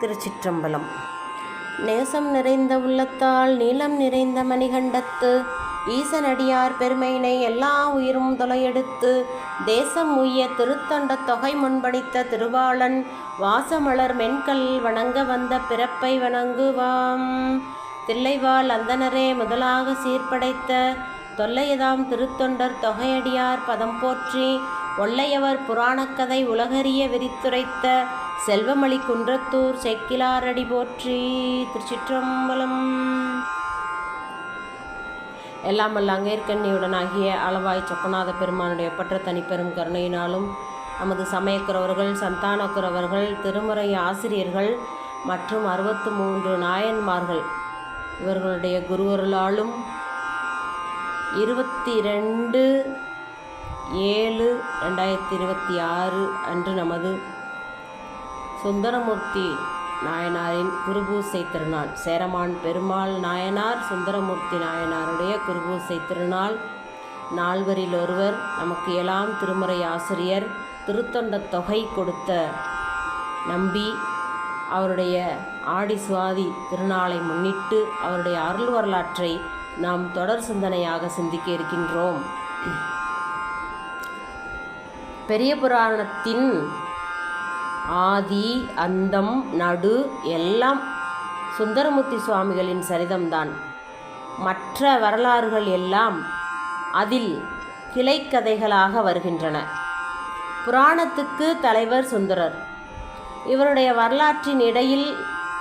திருச்சிற்றம்பலம். நேசம் நிறைந்த உள்ளத்தால் நீளம் நிறைந்த மணிகண்டத்து ஈசனடியார் பெருமையினை எல்லா உயிரும் தொலையெடுத்து தேசம் உய்ய திருத்தொண்ட தொகை முன்பணித்த திருவாளன் வாசமலர் மென்கல் வணங்க வந்த பிறப்பை வணங்குவாம். தில்லைவாழ் அந்தனரே முதலாக சீர்படைத்த தொல்லையதாம் திருத்தொண்டர் தொகையடியார் பதம் போற்றி ஒல்லையவர் புராணக்கதை உலகறிய விரித்துரைத்த செல்வமளி குன்றத்தூர் செக்கிலாரடி போற்றி. திருச்சிற்றம்பலம். எல்லாம் வல்ல அங்கேற்கண்ணியுடனாகிய அளவாய் சொக்கநாத பெருமானுடைய பற்ற தனிப்பெரும் கருணையினாலும் நமது சமயக்குறவர்கள், சந்தானக்குறவர்கள், திருமுறை ஆசிரியர்கள் மற்றும் 63 நாயன்மார்கள் இவர்களுடைய குருவருளாலும் 22/7/2026 அன்று நமது சுந்தரமூர்த்தி நாயனாரின் குருபூசை திருநாள், சேரமான் பெருமாள் நாயனார் சுந்தரமூர்த்தி நாயனாருடைய குருபூசை திருநாள். நால்வரில் ஒருவர், நமக்கு எல்லாம் திருமுறை ஆசிரியர், திருத்தொண்ட தொகை கொடுத்த நம்பி அவருடைய ஆடி சுவாதி திருநாளை முன்னிட்டு அவருடைய அருள் வரலாற்றை நாம் தொடர் சிந்தனையாக சிந்திக்க இருக்கின்றோம். பெரிய புராணத்தின் ஆதி அந்தம் நடு எல்லாம் சுந்தரமூர்த்தி சுவாமிகளின் சரிதம்தான். மற்ற வரலாறுகள் எல்லாம் அதில் கிளைக்கதைகளாக வருகின்றன. புராணத்துக்கு தலைவர் சுந்தரர். இவருடைய வரலாற்றின் இடையில்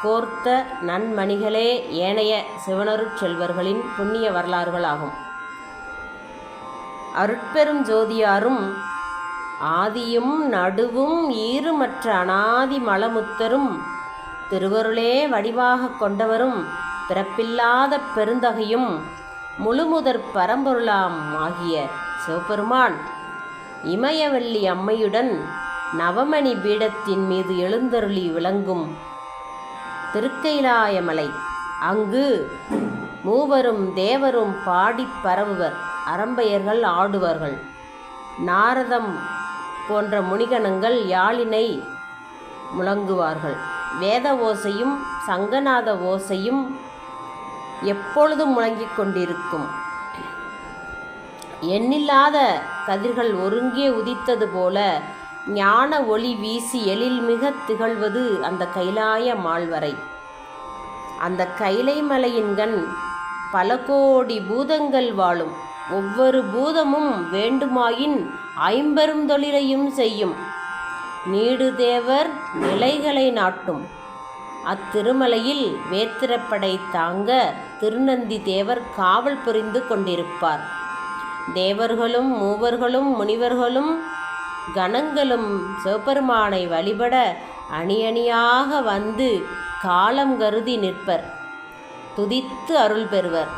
கோர்த்த நன்மணிகளே ஏனைய சிவனருட் செல்வர்களின் புண்ணிய வரலாறுகளாகும். அருட்பெரும் ஜோதியாரும் ஆதியும் நடுவும் ஈறுமற்ற அனாதி மலமுத்தரும் திருவருளே வடிவாக கொண்டவரும் பிறப்பில்லாத பெருந்தகையும் முழுமுதற் பரம்பொருளாம் ஆகிய சிவபெருமான் இமயவல்லி அம்மையுடன் நவமணி பீடத்தின் மீது எழுந்தருளி விளங்கும் திருக்கைலாயமலை. அங்கு மூவரும் தேவரும் பாடி பரவுவர், அரம்பையர்கள் ஆடுவார்கள். நாரதம் போன்ற முனிகணங்கள் யாழினை முழங்குவார்கள். வேத ஓசையும் சங்கநாத ஓசையும் எப்பொழுதும் முழங்கிக் கொண்டிருக்கும். எண்ணில்லாத கதிர்கள் ஒருங்கே உதித்தது போல ஞான ஒளி வீசி எழில்மிக திகழ்வது அந்த கைலாய மால்வரை. அந்த கைலை மலையின்கண் பல கோடி பூதங்கள் வாழும். ஒவ்வொரு பூதமும் வேண்டுமாயின் 50 தொழிலையும் செய்யும். நீடு தேவர் நிலைகளை நாட்டும். அத்திருமலையில் வேத்திரப்படை தாங்க திருநந்தி தேவர் காவல் புரிந்து கொண்டிருப்பார். தேவர்களும் மூவர்களும் முனிவர்களும் கணங்களும் சிவபெருமானை வழிபட அணியணியாக வந்து காலம் கருதி நிற்பர், துதித்து அருள் பெறுவர்.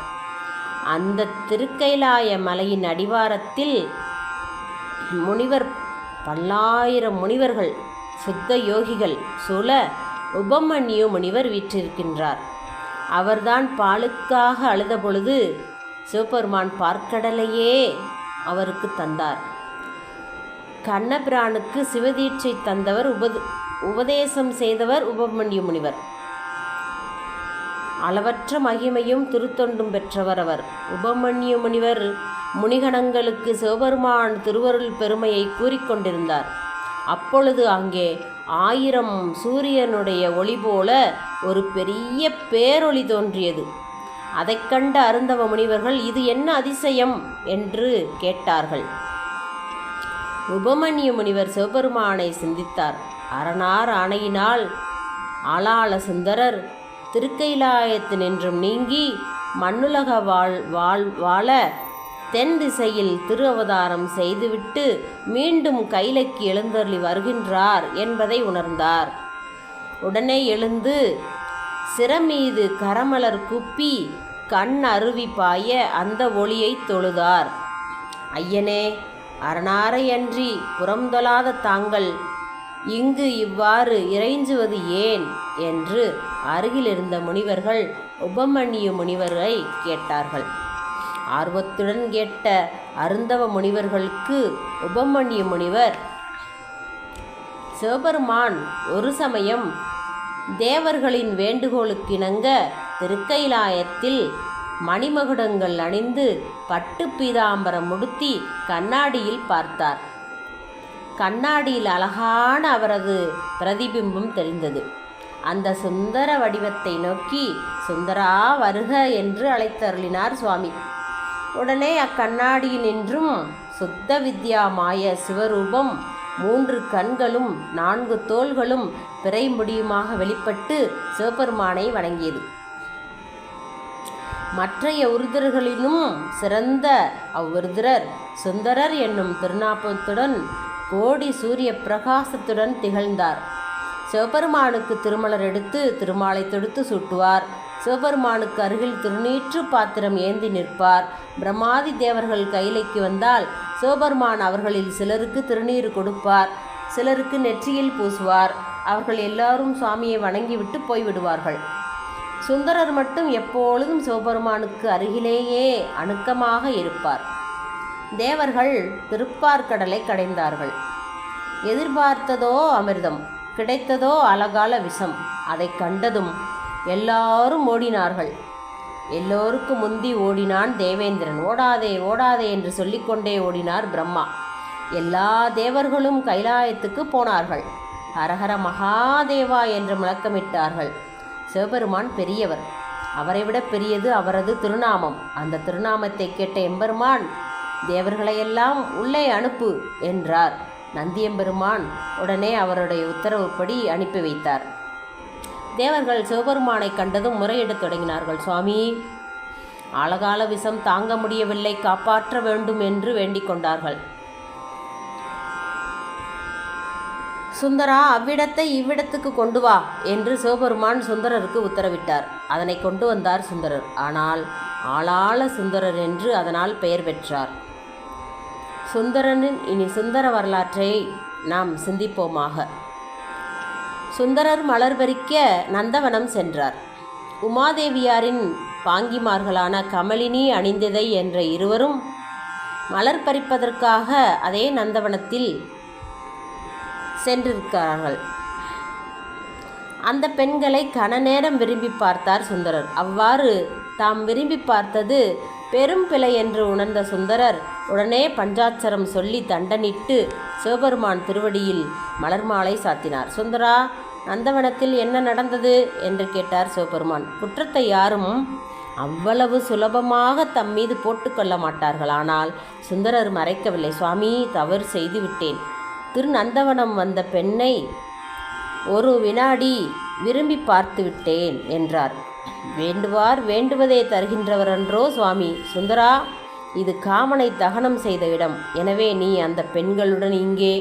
அந்த திருக்கைலாய மலையின் அடிவாரத்தில் முனிவர், பல்லாயிரம் முனிவர்கள், சுத்த யோகிகள் சூழ உபமன்யு முனிவர் வீற்றிருக்கின்றார். அவர்தான் பாலுக்காக அழுத பொழுது சிவபெருமான் பார்க்கடலையே அவருக்கு தந்தார். கண்ணபிரானுக்கு சிவதீட்சை தந்தவர், உபதேசம் செய்தவர் உபமன்யு முனிவர். அளவற்ற மகிமையும் திருத்தொண்டும் பெற்றவர் அவர். உபமன்யு முனிவர் முனிகணங்களுக்கு சிவபெருமான் திருவருள் பெருமையை கூறிக்கொண்டிருந்தார். அப்பொழுது அங்கே 1000 சூரியனுடைய ஒளி போல ஒரு பெரிய பேரொளி தோன்றியது. அதைக் கண்ட அருந்தவ முனிவர்கள், இது என்ன அதிசயம் என்று கேட்டார்கள். உபமன்யு முனிவர் சிவபெருமானை சிந்தித்தார். அரணார் ஆணையினால் ஆளாள சுந்தரர் திருக்கைலாயத்தினின்றும் நீங்கி மண்ணுலக வாழ தென் திசையில் திரு அவதாரம் செய்துவிட்டு மீண்டும் கைலைக்கு எழுந்தருளி வருகின்றார் என்பதை உணர்ந்தார். உடனே எழுந்து சிரமீது கரமலர் குப்பி கண் அருவி பாய அந்த ஒளியை தொழுதார். ஐயனே, அரணாரையன்றி புறம்தொழாத தாங்கள் இங்கு இவ்வாறு இறைஞ்சுவது ஏன் என்று அருகிலிருந்த முனிவர்கள் உபமன்யு முனிவரை கேட்டார்கள். ஆர்வத்துடன் கேட்ட அருந்தவ முனிவர்களுக்கு உபமன்யு முனிவர், சிவபெருமான் ஒரு சமயம் தேவர்களின் வேண்டுகோளுக்கிணங்க திருக்கைலாயத்தில் மணிமகுடங்கள் அணிந்து பட்டு பீதாம்பரம் உடுத்தி கண்ணாடியில் பார்த்தார். கண்ணாடியில் அழகான அவரது பிரதிபிம்பம் தெரிந்தது. அந்த சுந்தர வடிவத்தை நோக்கி சுந்தரா வருக என்று அழைத்தருளினார் சுவாமி. உடனே அக்கண்ணாடியில் நின்றும் சுத்த வித்யா மாய சிவரூபம் 3 கண்களும் 4 தோள்களும் பிறை முடியுமாக வெளிப்பட்டு சிவபெருமானை வணங்கியது. மற்றைய உருதர்களிலும் சிறந்த அவ்விருதரர் சுந்தரர் என்னும் திருநாமத்துடன் கோடி சூரிய பிரகாசத்துடன் திகழ்ந்தார். சிவபெருமானுக்கு திருமலர் எடுத்து திருமாலை தொடுத்து சூட்டுவார். சிவபெருமானுக்கு அருகில் திருநீற்று பாத்திரம் ஏந்தி நிற்பார். பிரம்மாதி தேவர்கள் கைலைக்கு வந்தால் சிவபெருமான் அவர்களில் சிலருக்கு திருநீர் கொடுப்பார், சிலருக்கு நெற்றியில் பூசுவார். அவர்கள் எல்லாரும் சுவாமியை வணங்கிவிட்டு போய்விடுவார்கள். சுந்தரர் மட்டும் எப்பொழுதும் சிவபெருமானுக்கு அருகிலேயே அணுக்கமாக இருப்பார். தேவர்கள் திருப்பார்கடலை கடைந்தார்கள். எதிர்பார்த்ததோ அமிர்தம், கிடைத்ததோ அலகால விஷம். அதை கண்டதும் எல்லாரும் ஓடினார்கள். எல்லோருக்கும் முந்தி ஓடினான் தேவேந்திரன். ஓடாதே ஓடாதே என்று சொல்லிக்கொண்டே ஓடினார் பிரம்மா. எல்லா தேவர்களும் கைலாயத்துக்கு போனார்கள். ஹரஹர மகாதேவா என்று முழக்கமிட்டார்கள். சிவபெருமான் பெரியவர், அவரை விட பெரியது அவரது திருநாமம். அந்த திருநாமத்தை கேட்ட எம்பெருமான் தேவர்களையெல்லாம் உள்ளே அனுப்பு என்றார். நந்தியம்பெருமான் உடனே அவருடைய உத்தரவுப்படி அனுப்பி வைத்தார். தேவர்கள் சிவபெருமானை கண்டதும் முறையிடத் தொடங்கினார்கள். சுவாமி, ஆழகால விஷம் தாங்க முடியவில்லை, காப்பாற்ற வேண்டும் என்று வேண்டிக் கொண்டார்கள். சுந்தரா, அவ்விடத்தை இவ்விடத்துக்கு கொண்டு வா என்று சிவபெருமான் சுந்தரருக்கு உத்தரவிட்டார். அதனை கொண்டு வந்தார் சுந்தரர். ஆனால் ஆளாள சுந்தரர் என்று அதனால் பெயர் பெற்றார். சுந்தரனின் இனி சுந்தர வரலாற்றை நாம் சிந்திப்போமாக. சுந்தரர் மலர் பறிக்க நந்தவனம் சென்றார். உமாதேவியாரின் பாங்கிமார்களான கமலினி, அணிந்ததை என்ற இருவரும் மலர் பறிப்பதற்காக அதே நந்தவனத்தில் சென்றிருக்கிறார்கள். அந்த பெண்களை கன நேரம் விரும்பி பார்த்தார் சுந்தரர். அவ்வாறு தாம் விரும்பி பார்த்தது பெரும் பிழை என்று உணர்ந்த சுந்தரர் உடனே பஞ்சாட்சரம் சொல்லி தண்டனிட்டு சிவபெருமான் திருவடியில் மலர் மாலை சாத்தினார். சுந்தரா, நந்தவனத்தில் என்ன நடந்தது என்று கேட்டார் சிவபெருமான். குற்றத்தை யாரும் அவ்வளவு சுலபமாக தம் மீது போட்டுக்கொள்ள மாட்டார்கள். ஆனால் சுந்தரர் மறைக்கவில்லை. சுவாமி, தவறு செய்துவிட்டேன். திருநந்தவனம் வந்த பெண்ணை ஒரு வினாடி விரும்பி பார்த்து விட்டேன் என்றார். வேண்டுவார் வேண்டுவதே தருகின்றவரன்றோ சுவாமி. சுந்தரா, இது காமனை தகனம் செய்த இடம். எனவே நீ அந்த பெண்களுடன் இங்கே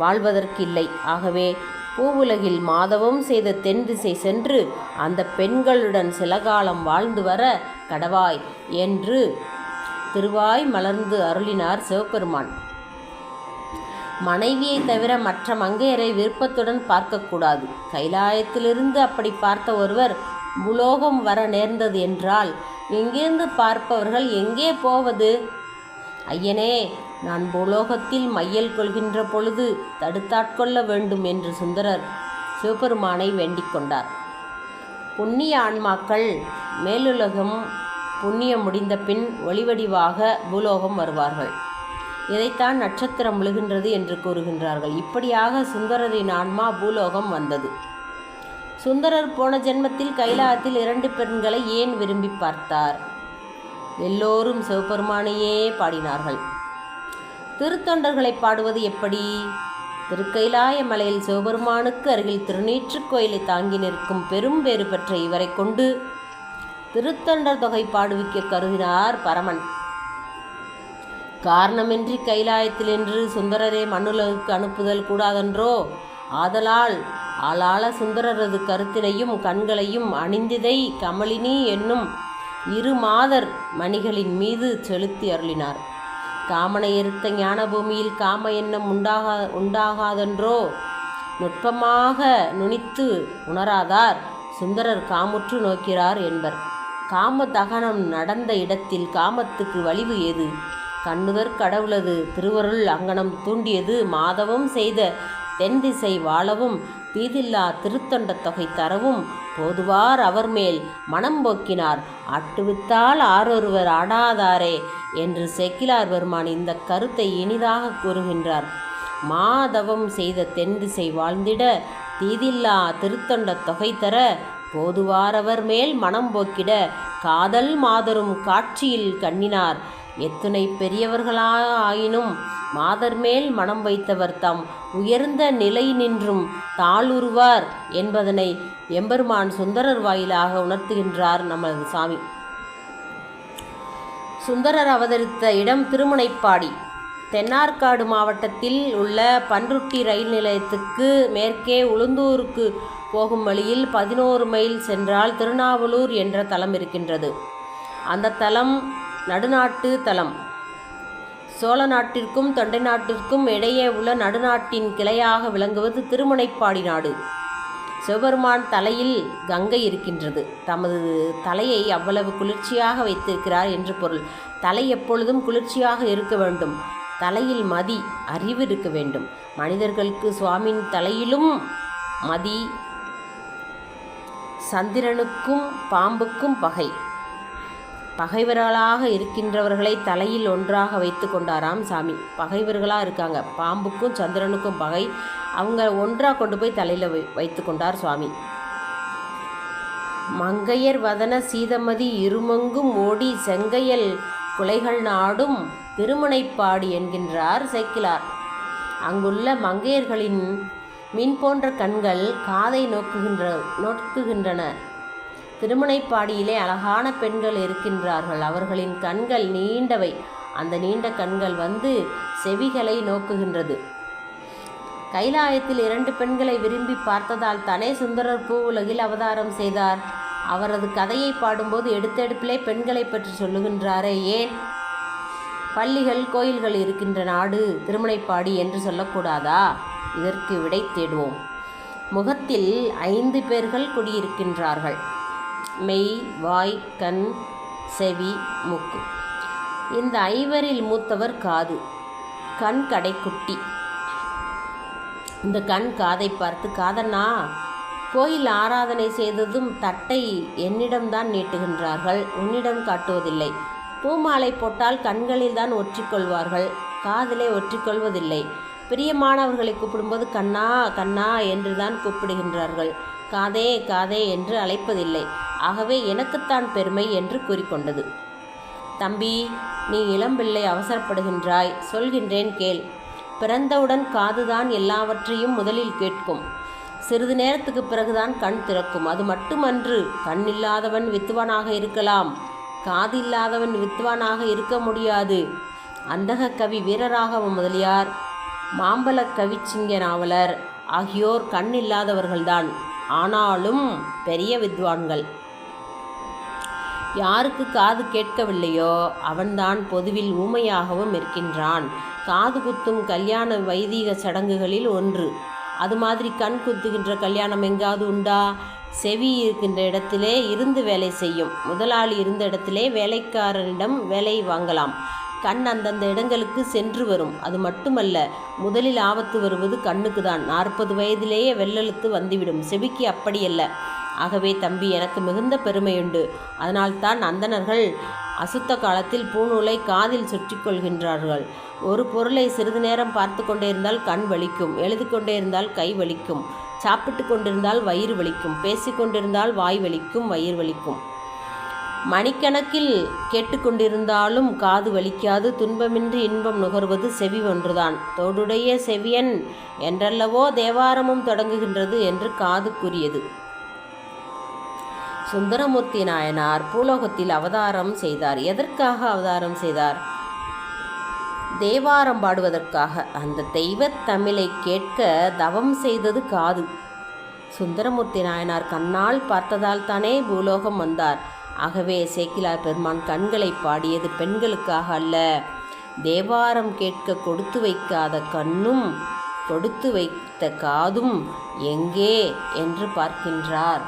வாழ்வதற்கு இல்லை. ஆகவே பூவுலகில் மாதவம் செய்த தென் திசை சென்று அந்த பெண்களுடன் சில காலம் வாழ்ந்து வர கடவாய் என்று திருவாய் மலர்ந்து அருளினார் சிவபெருமான். மனைவியை தவிர மற்ற மங்கையரை விருப்பத்துடன் பார்க்கக்கூடாது. கைலாயத்திலிருந்து அப்படி பார்த்த ஒருவர் பூலோகம் வர நேர்ந்தது என்றால் எங்கிருந்து பார்ப்பவர்கள் எங்கே போவது? ஐயனே, நான் பூலோகத்தில் மையல் கொள்கின்ற பொழுது தடுத்தாட்கொள்ள வேண்டும் என்று சுந்தரர் சிவபெருமானை வேண்டிக் கொண்டார். புண்ணிய ஆன்மாக்கள் மேலுலகம் புண்ணியம் முடிந்த பின் ஒளிவடிவாக பூலோகம் வருவார்கள். இதைத்தான் நட்சத்திரம் விழுகின்றது என்று கூறுகின்றார்கள். இப்படியாக சுந்தரரின் ஆன்மா பூலோகம் வந்தது. சுந்தரர் போன ஜென்மத்தில் கைலாயத்தில் 2 பெண்களை ஏன் விரும்பி பார்த்தார்? எல்லோரும் சிவபெருமானையே பாடினார்கள். திருத்தொண்டர்களை பாடுவது எப்படி? திருக்கைலாய மலையில் சிவபெருமானுக்கு அருகில் திருநீற்றுக் கோயிலை தாங்கி நிற்கும் பெரும் பேறு பெற்ற இவரை கொண்டு திருத்தொண்டர் தொகை பாடுவிக்க கருதினார் பரமன். காரணமின்றி கைலாயத்தில் என்று சுந்தரரே மண்ணுலகுக்கு அனுப்புதல் கூடாதென்றோ? ஆதலால் ஆளாள சுந்தரரது கருத்தினையும் கண்களையும் அணிந்திதை கமலினி என்னும் 2 மாதர் மணிகளின் மீது செலுத்தி அருளினார். காமனை எரித்த ஞான பூமியில் காம எண்ணம் உண்டாகாதென்றோ? நுட்பமாக நுனித்து உணராதார் சுந்தரர் காமுற்று நோக்கிறார் என்பர். காம தகனம் நடந்த இடத்தில் காமத்துக்கு வலிவு ஏது? கண்ணுதற் கடவுளது திருவருள் அங்கனம் தூண்டியது. மாதவம் செய்த தென் திசை வாழவும் தீதில்லா திருத்தொண்ட தொகை தரவும் போதுவார் அவர் மேல் மனம் போக்கினார். ஆட்டுவித்தால் ஆரொருவர் ஆடாதாரே என்று சேக்கிழார் பெருமான் இந்த கருத்தை இனிதாக கூறுகின்றார். மாதவம் செய்த தென் திசை வாழ்ந்திட தீதில்லா திருத்தொண்ட தொகை தர போதுவாரவர் மேல் மனம் போக்கிட காதல் மாதரும் காட்சியில் கண்ணினார். எத்துணை பெரியவர்களாயினும் மாதர் மேல் மனம் வைத்தவர் தம் உயர்ந்த நிலை நின்றும் தாளுருவார் என்பதனை எம்பெருமான் சுந்தரர் வாயிலாக உணர்த்துகின்றார் நமது சாமி. சுந்தரர் அவதரித்த இடம் திருமுனைப்பாடி. தென்னார்காடு மாவட்டத்தில் உள்ள பன்ருட்டி ரயில் நிலையத்துக்கு மேற்கே உளுந்தூருக்கு போகும் வழியில் 11 மைல் சென்றால் திருநாவலூர் என்ற தலம் இருக்கின்றது. அந்த தலம் நடுநாட்டு தலம். சோழ நாட்டிற்கும் தொண்டை நாட்டிற்கும் இடையே உள்ள நடுநாட்டின் கிளையாக விளங்குவது திருமுனைப்பாடி நாடு. சிவபெருமான் தலையில் கங்கை இருக்கின்றது. தமது தலையை அவ்வளவு குளிர்ச்சியாக வைத்திருக்கிறார் என்று பொருள். தலை எப்பொழுதும் குளிர்ச்சியாக இருக்க வேண்டும். தலையில் மதி, அறிவு இருக்க வேண்டும். மனிதர்களுக்கு சுவாமியின் தலையிலும் மதி. சந்திரனுக்கும் பாம்புக்கும் பகைவர்களாக இருக்கின்றவர்களை தலையில் ஒன்றாக வைத்து கொண்டாராம் சாமி. பகைவர்களாக இருக்காங்க, பாம்புக்கும் சந்திரனுக்கும் பகை, அவங்க ஒன்றாக கொண்டு போய் தலையில் வைத்து கொண்டார் சுவாமி. மங்கையர் வதன சீதமதி இருமங்கும் ஓடி செங்கையல் குலைகள் நாடும் திருமுனைப்பாடி என்கின்றார் சேக்கிழார். அங்குள்ள மங்கையர்களின் மின் போன்ற கண்கள் காதை நோக்குகின்றன. திருமுனைப்பாடியிலே அழகான பெண்கள் இருக்கின்றார்கள். அவர்களின் கண்கள் நீண்டவை. அந்த நீண்ட கண்கள் வந்து செவிகளை நோக்குகின்றது. கைலாயத்தில் 2 பெண்களை விரும்பி பார்த்ததால் தானே சுந்தரர் பூ உலகில் அவதாரம் செய்தார். அவரது கதையை பாடும்போது எடுத்தெடுப்பிலே பெண்களை பற்றி சொல்லுகின்றாரே ஏன்? பள்ளிகள் கோயில்கள் இருக்கின்ற நாடு திருமுனைப்பாடி என்று சொல்லக்கூடாதா? இதற்கு விடை தேடுவோம். முகத்தில் 5 பேர்கள் குடியிருக்கின்றார்கள். மெய், வாய், கண், செவி, மூக்கு. இந்த 5வரில் மூத்தவர் காது. கண் கடைக்குட்டி. இந்த கண் காதை பார்த்து, காதண்ணா, கோயில் ஆராதனை செய்ததும் தட்டை என்னிடம்தான் நீட்டுகின்றார்கள், உன்னிடம் காட்டுவதில்லை. பூமாலை போட்டால் கண்களில் தான் ஒற்றிக்கொள்வார்கள், காதிலே ஒற்றிக்கொள்வதில்லை. பிரியமானவர்களை கூப்பிடும்போது கண்ணா கண்ணா என்று தான் கூப்பிடுகின்றார்கள், காதே காதே என்று அழைப்பதில்லை. ஆகவே எனக்குத்தான் பெருமை என்று கூறிக்கொண்டது. தம்பி, நீ இளம்பிள்ளை, அவசரப்படுகின்றாய். சொல்கின்றேன் கேள். பிறந்தவுடன் காதுதான் எல்லாவற்றையும் முதலில் கேட்கும். சிறிது நேரத்துக்கு பிறகுதான் கண் திறக்கும். அது மட்டுமன்று, கண் இல்லாதவன் வித்துவானாக இருக்கலாம், காது இல்லாதவன் வித்துவானாக இருக்க முடியாது. அந்தக கவி வீரராகவ முதலியார், மாம்பழ கவிச்சிங்க நாவலர் ஆகியோர் கண் இல்லாதவர்கள்தான், ஆனாலும் பெரிய வித்வான்கள். யாருக்கு காது கேட்கவில்லையோ அவன்தான் பொதுவில் ஊமையாகவும் இருக்கின்றான். காது குத்தும் கல்யாண வைதீக சடங்குகளில் ஒன்று. அது மாதிரி கண் குத்துகின்ற கல்யாணம் எங்காவது உண்டா? செவி இருக்கின்ற இடத்திலே இருந்து வேலை செய்யும். முதலாளி இருந்த இடத்திலே வேலைக்காரனிடம் வேலை வாங்கலாம். கண் அந்தந்த இடங்களுக்கு சென்று வரும். அது மட்டுமல்ல, முதலில் ஆபத்து வருவது கண்ணுக்கு தான். 40 வயதிலேயே வெள்ளெழுத்து வந்துவிடும். செவிக்கு அப்படியல்ல. ஆகவே தம்பி, எனக்கு மிகுந்த பெருமையுண்டு. அதனால்தான் அந்தணர்கள் அசுத்த காலத்தில் பூநூலை காதில் சுற்றி கொள்கின்றார்கள். ஒரு பொருளை சிறிது நேரம் பார்த்து கொண்டே இருந்தால் கண் வலிக்கும், எழுதி கொண்டே இருந்தால் கை வலிக்கும், சாப்பிட்டு கொண்டிருந்தால் வயிறு வலிக்கும், பேசிக்கொண்டிருந்தால் வாய் வலிக்கும், வயிறு வலிக்கும். மணிக்கணக்கில் கேட்டுக்கொண்டிருந்தாலும் காது வலிக்காது. துன்பமின்றி இன்பம் நுகர்வது செவி ஒன்றுதான். தோடுடைய செவியன் என்றல்லவோ தேவாரமும் தொடங்குகின்றது என்று காது கூறியது. சுந்தரமூர்த்தி நாயனார் பூலோகத்தில் அவதாரம் செய்தார். எதற்காக அவதாரம் செய்தார்? தேவாரம் பாடுவதற்காக. அந்த தெய்வத் தமிழை கேட்க தவம் செய்தது காது. சுந்தரமூர்த்தி நாயனார் கண்ணால் பார்த்ததால் தானே பூலோகம் வந்தார். ஆகவே சேக்கிழார் பெருமான் கண்களை பாடியது பெண்களுக்காக அல்ல. தேவாரம் கேட்க கொடுத்து வைக்காத கண்ணும் கொடுத்து வைத்த காதும் எங்கே என்று பார்க்கின்றார்.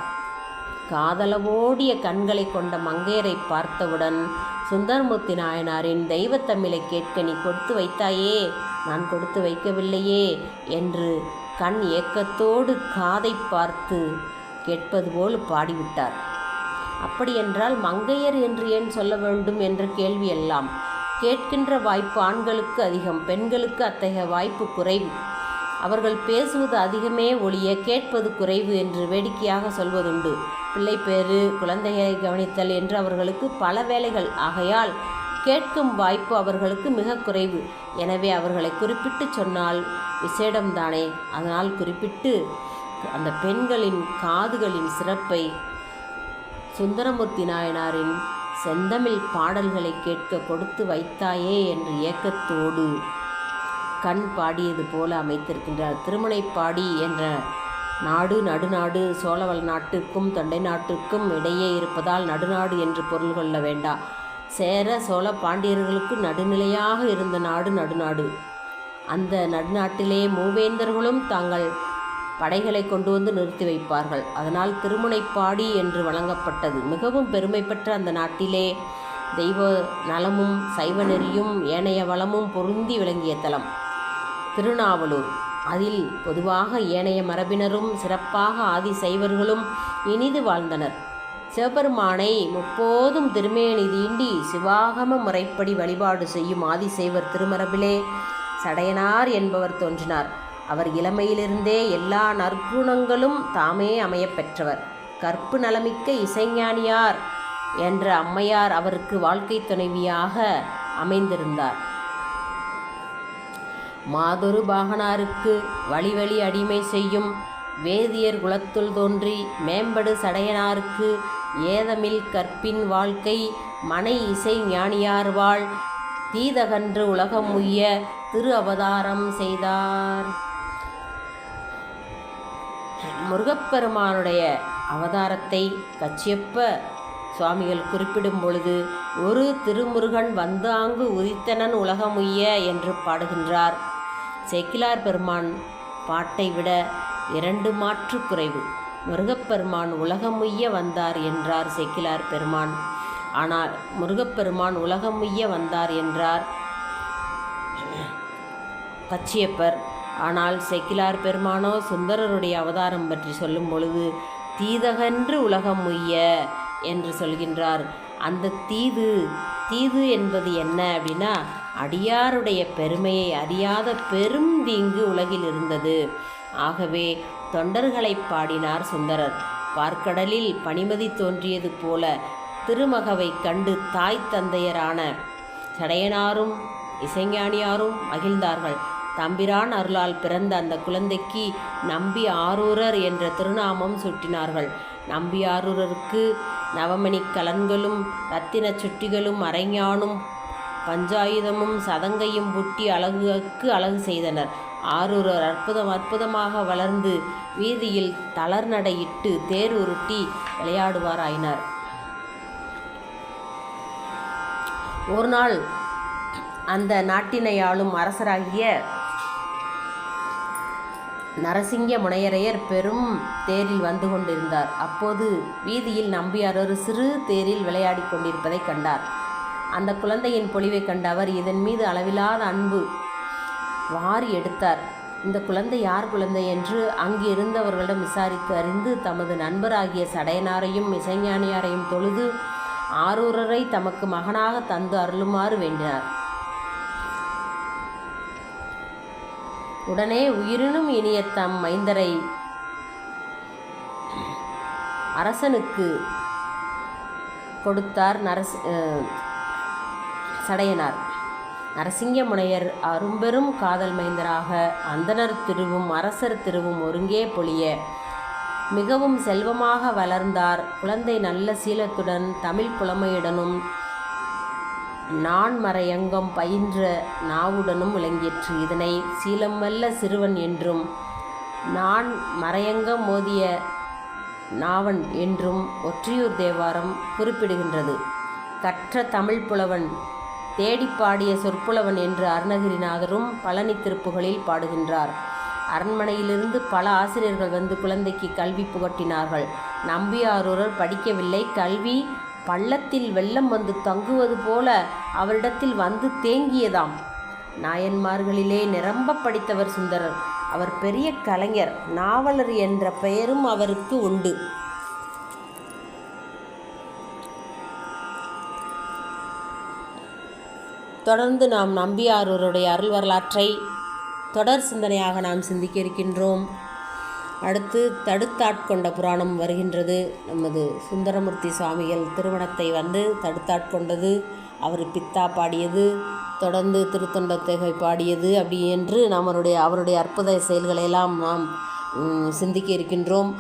காதலவோடிய கண்களை கொண்ட மங்கையரை பார்த்தவுடன் சுந்தரமூர்த்தி நாயனாரின் தெய்வத்தமிழை கேட்க நீ கொடுத்து வைத்தாயே, நான் கொடுத்து வைக்கவில்லையே என்று கண் ஏக்கத்தோடு காதை பார்த்து கேட்பது போல் பாடிவிட்டார். அப்படியென்றால் மங்கையர் என்று ஏன் சொல்ல வேண்டும் என்ற கேள்வி எல்லாம். கேட்கின்ற வாய்ப்பு ஆண்களுக்கு அதிகம், பெண்களுக்கு அத்தகைய வாய்ப்பு குறைவு. அவர்கள் பேசுவது அதிகமே ஒழிய கேட்பது குறைவு என்று வேடிக்கையாக சொல்வதுண்டு. பிள்ளை பேறு, குழந்தைகளை கவனித்தல் என்று அவர்களுக்கு பல வேலைகள். ஆகையால் கேட்கும் வாய்ப்பு அவர்களுக்கு மிக குறைவு. எனவே அவர்களை குறிப்பிட்டு சொன்னால் விசேடம்தானே. அதனால் குறிப்பிட்டு அந்த பெண்களின் காதுகளின் சிறப்பை சுந்தரமூர்த்தி நாயனாரின் செந்தமிழ் பாடல்களை கேட்க கொடுத்து வைத்தாயே என்று ஏக்கத்தோடு கண் பாடியது போல அமைத்திருக்கின்றார். திருமுனைப்பாடி என்ற நாடு நடுநாடு சோழவள நாட்டிற்கும் தொண்டை நாட்டிற்கும் இடையே இருப்பதால் நடுநாடு என்று பொருள் கொள்ள வேண்டா. சேர சோழ பாண்டியர்களுக்கு நடுநிலையாக இருந்த நாடு நடுநாடு. அந்த நடுநாட்டிலே மூவேந்தர்களும் தாங்கள் படைகளை கொண்டு வந்து நிறுத்தி வைப்பார்கள். அதனால் திருமுனைப்பாடி என்று வழங்கப்பட்டது. மிகவும் பெருமை பெற்ற அந்த நாட்டிலே தெய்வ நலமும் சைவ நெறியும் ஏனைய வளமும் பொருந்தி விளங்கிய தலம் திருநாவலூர். அதில் பொதுவாக ஏனைய மரபினரும் சிறப்பாக ஆதி சைவர்களும் இனிது வாழ்ந்தனர். சிவபெருமானை முப்போதும் திருமேனி தீண்டி சிவாகம முறைப்படி வழிபாடு செய்யும் ஆதிசைவர் திருமரபிலே சடையனார் என்பவர் தோன்றினார். அவர் இளமையிலிருந்தே எல்லா நற்குணங்களும் தாமே அமையப் பெற்றவர். கற்பு நலமிக்க இசைஞானியார் என்ற அம்மையார் அவருக்கு வாழ்க்கை துணைவியாக அமைந்திருந்தார். மாதொரு பாகனாருக்கு வழி வழி அடிமை செய்யும் வேதியர் குலத்துள் தோன்றி மேம்படு சடையனாருக்கு ஏதமில் கற்பின் வாழ்க்கை மனை இசை ஞானியார் வாழ் தீதகன்று உலகம் உய்ய திரு அவதாரம் செய்தார். முருகப்பெருமானுடைய அவதாரத்தை கச்சியப்ப சுவாமிகள் குறிப்பிடும் பொழுது ஒரு திருமுருகன் வந்தாங்கு உதித்தனன் உலகமுய்ய என்று பாடுகின்றார். சேக்கிழார் பெருமான் பாட்டை விட 2 மாற்று குறைவு. முருகப்பெருமான் உலகமுய்ய வந்தார் என்றார் சேக்கிழார் பெருமான். ஆனால் முருகப்பெருமான் உலகமுய்ய வந்தார் என்றார் கச்சியப்பர். ஆனால் சேக்கிழார் பெருமானோ சுந்தரருடைய அவதாரம் பற்றி சொல்லும் பொழுது தீதகன்று உலகம் உய்ய என்று சொல்கின்றார். அந்த தீது என்பது என்ன அப்படின்னா, அடியாருடைய பெருமையை அறியாத பெரும் தீங்கு உலகில் இருந்தது. ஆகவே தொண்டர்களை பாடினார் சுந்தரர். பார்க்கடலில் பனிமதி தோன்றியது போல திருமகவை கண்டு தாய் தந்தையரான சடையனாரும் இசைஞானியாரும் மகிழ்ந்தார்கள். தம்பிரான் அருளால் பிறந்த அந்த குழந்தைக்கு நம்பி ஆரூரர் என்ற திருநாமம் சூட்டினார்கள். நம்பி ஆரூரருக்கு நவமணி கலன்களும் இரத்தின சுட்டிகளும் அரைஞானும் பஞ்சாயுதமும் சதங்கையும் பூட்டி அழகு செய்தனர். ஆரூரர் அற்புதமாக வளர்ந்து வீதியில் தளர்நடையிட்டு தேர் உருட்டி விளையாடுவாராயினார். ஒரு நாள் அந்த நாட்டினை ஆளும் அரசராகிய நரசிங்க முனையரையர் பெரும் தேரில் வந்து கொண்டிருந்தார். அப்போது வீதியில் நம்பியார் ஒரு சிறு தேரில் விளையாடி கொண்டிருப்பதை கண்டார். அந்த குழந்தையின் பொலிவை கண்ட அவர் இதன் மீது அளவில்லாத அன்பு வாரி எடுத்தார். இந்த குழந்தை யார் குழந்தை என்று அங்கு இருந்தவர்களிடம் விசாரித்து அறிந்து தமது நண்பராகிய சடையனாரையும் இசைஞானியாரையும் தொழுது ஆரூரரை தமக்கு மகனாக தந்து அருளுமாறு வேண்டினார். உடனே உயிரினும் இனிய தம் மைந்தரை அரசனுக்கு கொடுத்தார் சடையனார். நரசிங்க முனையர் அரும்பெரும் காதல் மைந்தராக அந்தனர் திருவும் அரசர் திருவும் ஒருங்கே பொழிய மிகவும் செல்வமாக வளர்ந்தார். குழந்தை நல்ல சீலத்துடன் தமிழ் புலமையுடனும் நான்மறையங்கம் பயின்ற நாவுடனும் விளங்கிற்று. இதனை சீலம் வல்ல சிறுவன் என்றும் நான் மறையங்கம் மோதிய நாவன் என்றும் ஒற்றியூர் தேவாரம் குறிப்பிடுகின்றது. கற்ற தமிழ் புலவன் தேடிப்பாடிய சொற்புலவன் என்று அருணகிரிநாதரும் பழனி திருப்புகளில் பாடுகின்றார். அரண்மனையிலிருந்து பல ஆசிரியர்கள் வந்து குழந்தைக்கு கல்வி புகட்டினார்கள். நம்பியாரூரர் படிக்கவில்லை. கல்வி பள்ளத்தில் வெள்ளம் வந்து தங்குவது போல அவரிடத்தில் வந்து தேங்கியதாம். நாயன்மார்களிலே நிரம்ப படித்தவர் சுந்தரர். அவர் பெரிய கலைஞர், நாவலர் என்ற பெயரும் அவருக்கு உண்டு. தொடர்ந்து நாம் நம்பியாரூருடைய அருள் வரலாற்றை தொடர் சிந்தனையாக நாம் சிந்திக்க இருக்கின்றோம். அடுத்து தடுத்தாட்கொண்ட புராணம் வருகின்றது. நமது சுந்தரமூர்த்தி சுவாமிகள் திருமணத்தை தடுத்தாட்கொண்டது, அவர் பித்தா பாடியது, தொடர்ந்து திருத்தொண்டத்தொகை பாடியது, அப்படி என்று அவருடைய அற்புத செயல்களையெல்லாம் நாம் சிந்திக்க இருக்கின்றோம்.